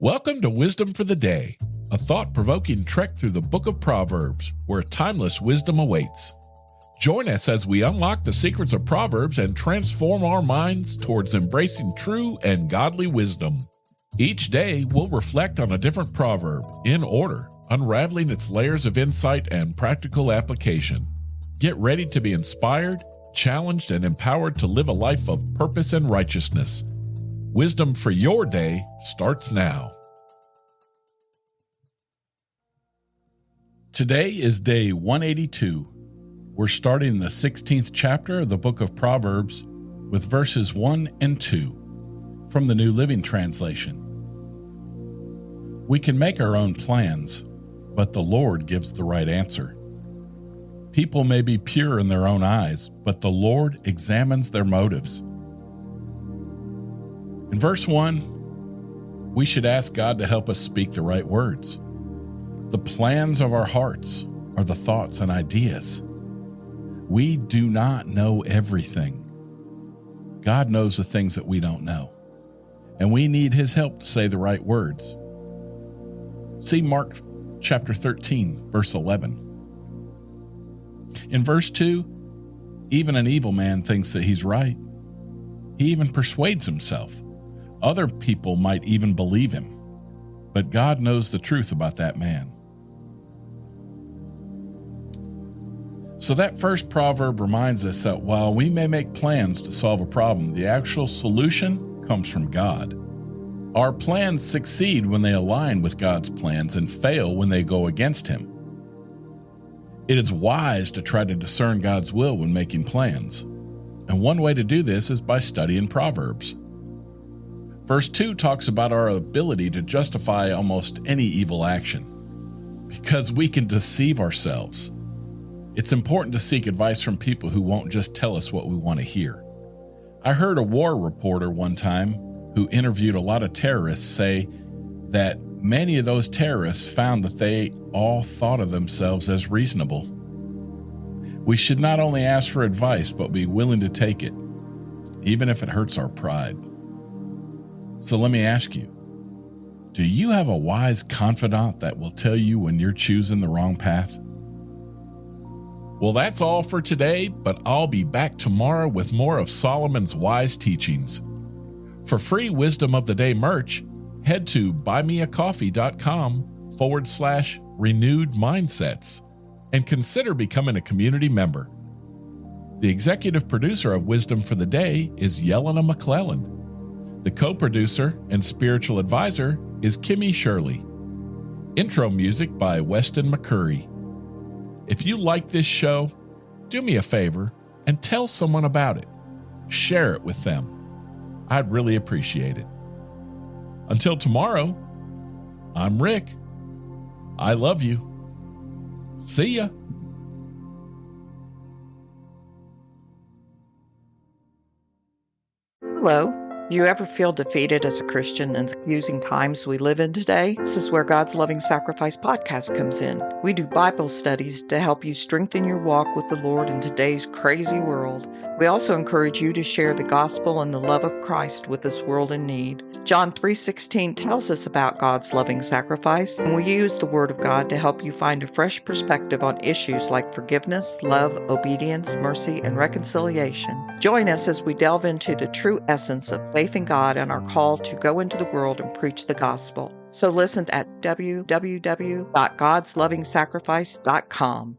Welcome to Wisdom for the Day, a thought-provoking trek through the book of Proverbs, where timeless wisdom awaits. Join us as we unlock the secrets of Proverbs and transform our minds towards embracing true and godly wisdom. Each day, we'll reflect on a different proverb, in order, unraveling its layers of insight and practical application. Get ready to be inspired, challenged, and empowered to live a life of purpose and righteousness. Wisdom for your day starts now. Today is day 182. We're starting the 16th chapter of the book of Proverbs with verses 1 and 2 from the New Living Translation. We can make our own plans, but the Lord gives the right answer. People may be pure in their own eyes, but the Lord examines their motives. In verse 1, we should ask God to help us speak the right words. The plans of our hearts are the thoughts and ideas. We do not know everything. God knows the things that we don't know, and we need His help to say the right words. See Mark chapter 13, verse 11. In verse 2, even an evil man thinks that he's right. He even persuades himself. Other people might even believe him, but God knows the truth about that man. So that first proverb reminds us that while we may make plans to solve a problem, the actual solution comes from God. Our plans succeed when they align with God's plans and fail when they go against Him. It is wise to try to discern God's will when making plans, and one way to do this is by studying Proverbs. Verse 2 talks about our ability to justify almost any evil action, because we can deceive ourselves. It's important to seek advice from people who won't just tell us what we want to hear. I heard a war reporter one time who interviewed a lot of terrorists say that many of those terrorists found that they all thought of themselves as reasonable. We should not only ask for advice, but be willing to take it, even if it hurts our pride. So let me ask you, do you have a wise confidant that will tell you when you're choosing the wrong path? Well, that's all for today, but I'll be back tomorrow with more of Solomon's wise teachings. For free Wisdom of the Day merch, head to buymeacoffee.com/renewed mindsets and consider becoming a community member. The executive producer of Wisdom for the Day is Yelena McClellan. The co-producer and spiritual advisor is Kimmy Shirley. Intro music by Weston McCurry. If you like this show, do me a favor and tell someone about it. Share it with them. I'd really appreciate it. Until tomorrow, I'm Rick. I love you. See ya. Hello. You ever feel defeated as a Christian in the confusing times we live in today? This is where God's Loving Sacrifice podcast comes in. We do Bible studies to help you strengthen your walk with the Lord in today's crazy world. We also encourage you to share the gospel and the love of Christ with this world in need. John 3:16 tells us about God's loving sacrifice, and we use the Word of God to help you find a fresh perspective on issues like forgiveness, love, obedience, mercy, and reconciliation. Join us as we delve into the true essence of faith in God and our call to go into the world and preach the gospel. So listen at www.godslovingsacrifice.com.